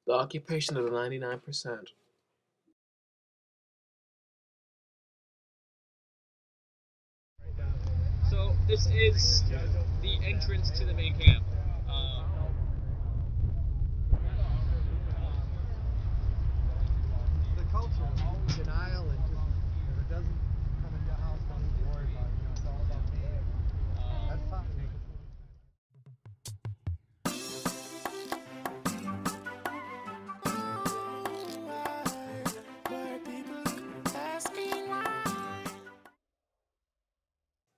The occupation of the 99%. So this is the entrance to the main camp. The culture of denial and just if it doesn't come into your house, don't even worry about it. It's all about me. That's fine.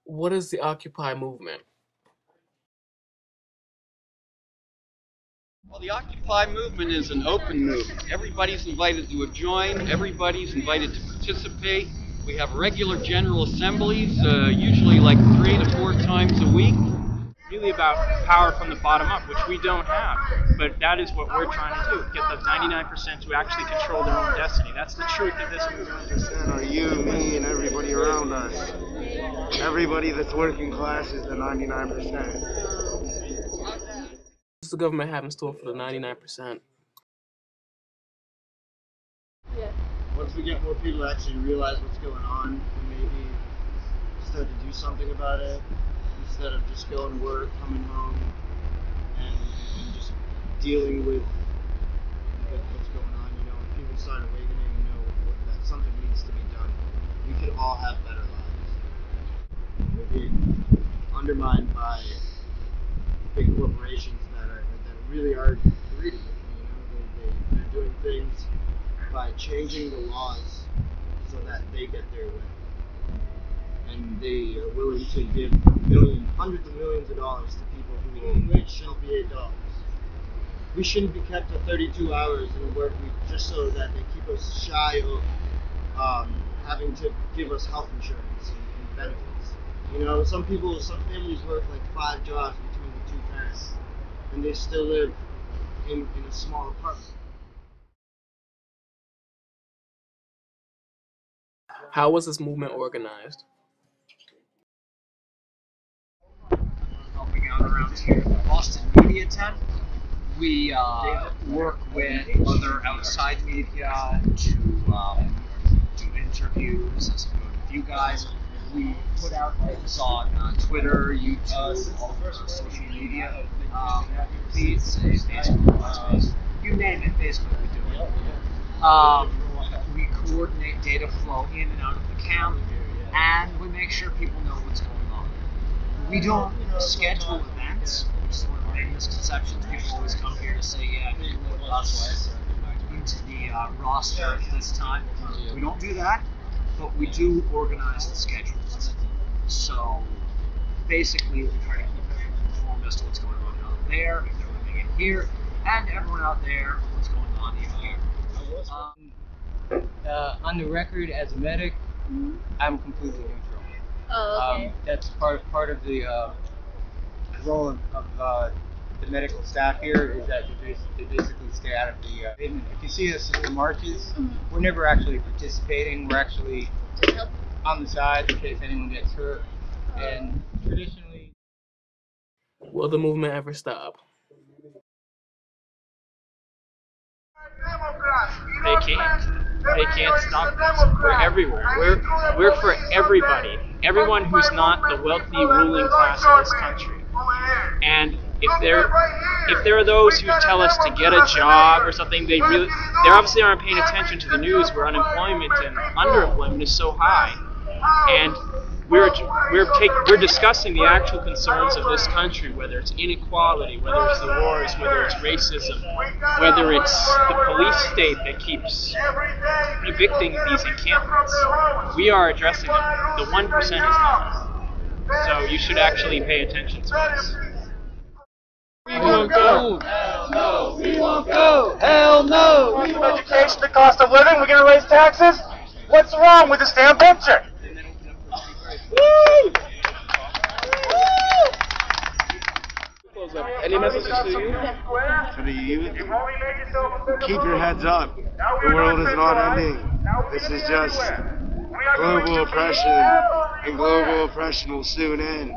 What is the Occupy movement? Well, the Occupy movement is an open movement. Everybody's invited to join. Everybody's invited to participate. We have regular general assemblies, usually like 3 to 4 times a week. Really about power from the bottom up, which we don't have. But that is what we're trying to do, get the 99% to actually control their own destiny. That's the truth of this movement. Are you, me, and everybody around us. Everybody that's working class is the 99%. What does the government have in store for the 99%? Once we get more people to actually realize what's going on, and maybe start to do something about it, instead of just going to work, coming home, and just dealing with what's going on, you know, when people start awakening and know that something needs to be done, we could all have better lives. We're being undermined by big corporations that really are greedy, you know, they're doing things by changing the laws so that they get their way. And they are willing to give hundreds of millions of dollars to people who shouldn't be $8. We shouldn't be kept to 32 hours in a work week just so that they keep us shy of having to give us health insurance and benefits. You know, some families work like 5 jobs between the 2 parents, and they still live in a small apartment. How was this movement organized? Helping out around here at the Boston Media Tent. We work with other outside media to do interviews, as with you guys. We put out things on Twitter, YouTube, all of our social media feeds, Facebook, you name it, basically we do it. We coordinate data flow in and out of the camp, and we make sure people know what's going on. We don't schedule events, which is one of the main misconceptions. People always come here to say, yeah, you put us into the roster at this time. We don't do that, but we do organize the schedules. So basically, we try to keep everyone informed as to what's going on out there, if they're living in here, and everyone out there, what's going on in here. On the record as a medic, I'm completely neutral. Oh, okay. That's part of the role of the medical staff here is that they basically stay out of the. If you see us at the marches, we're never actually participating. We're actually on the side in case anyone gets hurt. And traditionally, Will the movement ever stop? They can't stop us. We're everywhere. We're for everybody. Everyone who's not the wealthy ruling class of this country. And if there are those who tell us to get a job or something, they obviously aren't paying attention to the news where unemployment and underemployment is so high. And we're discussing the actual concerns of this country, whether it's inequality, whether it's the wars, whether it's racism, whether it's the police state that keeps evicting these encampments. We are addressing them. The 1% is not. So you should actually pay attention to us. We won't go. Hell no. We won't go. Hell no. Education, the cost of living, we're going to raise taxes? What's wrong with this damn picture? Woo! Any messages to you? To the youth, keep your heads up. The world is not ending. This is just global oppression, and global oppression will soon end.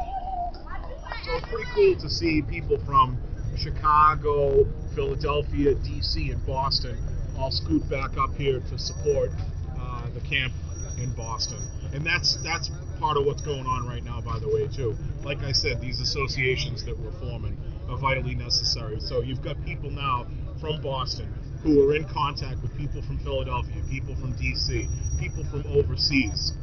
So it's pretty cool to see people from Chicago, Philadelphia, DC, and Boston all scoot back up here to support the camp in Boston. And that's part of what's going on right now, by the way, too. Like I said, these associations that we're forming are vitally necessary. So you've got people now from Boston who are in contact with people from Philadelphia, people from DC, people from overseas.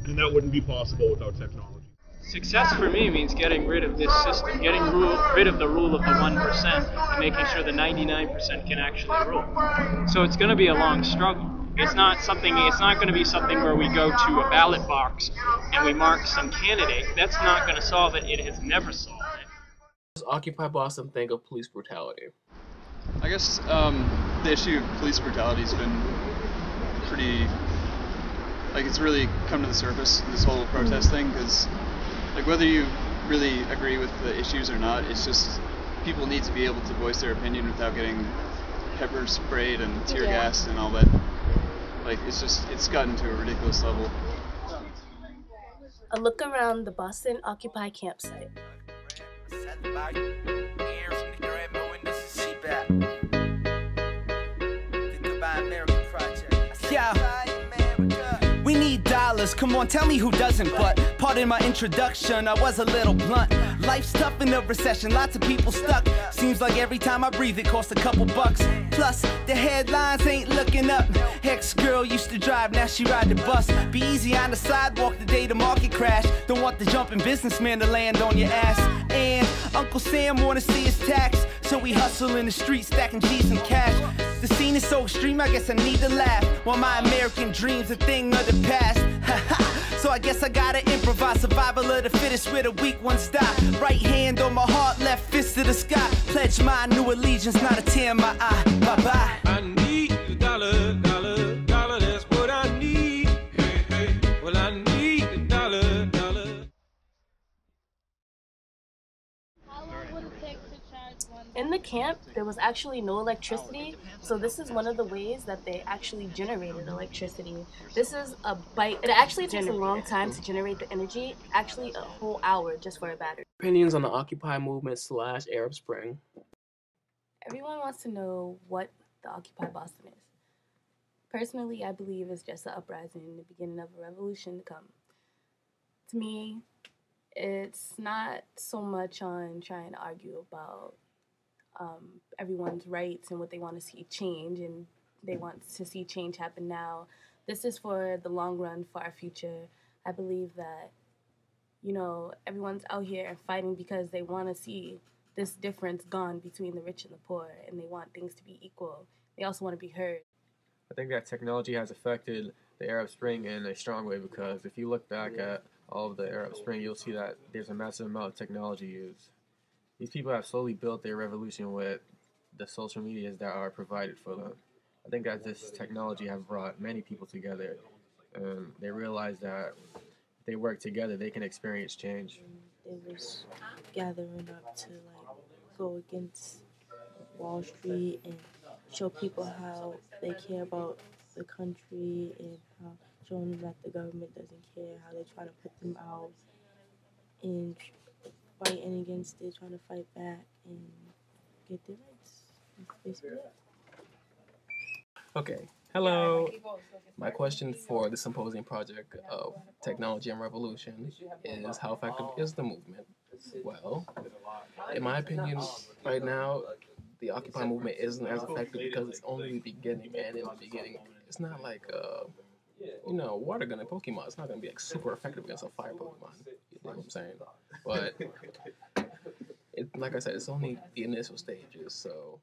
And that wouldn't be possible without technology. Success for me means getting rid of this system, getting rid of the rule of the 1% and making sure the 99% can actually rule. So it's going to be a long struggle. It's not going to be something where we go to a ballot box and we mark some candidate. That's not going to solve it. It has never solved it. Does Occupy Boston think of police brutality? I guess the issue of police brutality has been pretty, like, it's really come to the surface, this whole protest thing, because, like, whether you really agree with the issues or not, it's just people need to be able to voice their opinion without getting pepper sprayed and tear gassed and all that. Like, it's gotten to a ridiculous level. A look around the Boston Occupy campsite. We need dollars, come on, tell me who doesn't. But pardon my introduction, I was a little blunt. Life's tough in the recession, lots of people stuck. Seems like every time I breathe it costs a couple bucks. Plus, the headlines ain't looking up. Ex-girl used to drive, now she ride the bus. Be easy on the sidewalk the day the market crash. Don't want the jumping businessman to land on your ass. And Uncle Sam wanna see his tax, so we hustle in the streets stacking G's and cash. The scene is so extreme, I guess I need to laugh, while my American dream's a thing of the past. So I guess I gotta improvise, survival of the fittest with a weak one's die. Right hand on my heart, left fist to the sky. Pledge my new allegiance, not a tear in my eye. Bye-bye. I need the dollar, dollar, dollar, that's what I need. Hey, hey, well I need the dollar, dollar. How long would it take to charge one? In the camp, there was actually no electricity, so this is one of the ways that they actually generated electricity. This is a bite. It actually takes a long time to generate the energy, actually a whole hour just for a battery. Opinions on the Occupy movement / Arab Spring. Everyone wants to know what the Occupy Boston is. Personally, I believe it's just an uprising, the beginning of a revolution to come. To me, it's not so much on trying to argue about everyone's rights and what they want to see change, and they want to see change happen now. This is for the long run, for our future. I believe that, you know, everyone's out here fighting because they want to see this difference gone between the rich and the poor, and they want things to be equal. They also want to be heard. I think that technology has affected the Arab Spring in a strong way, because if you look back at all of the Arab Spring, you'll see that there's a massive amount of technology used. These people have slowly built their revolution with the social medias that are provided for them. I think that this technology has brought many people together, and they realize that if they work together, they can experience change. They was gathering up to go against Wall Street and show people how they care about the country, and how showing them that the government doesn't care, how they try to put them out and fighting against it, trying to fight back and get their rights. That's basically it. Okay, hello. My question for the symposium project of Technology and Revolution is, how effective is the movement? Well, in my opinion, right now, the Occupy movement isn't as effective because it's only the beginning, and in the beginning, it's not like, water gun and Pokemon. It's not going to be like super effective against a fire Pokemon. You know what I'm saying? But, like I said, it's only the initial stages, so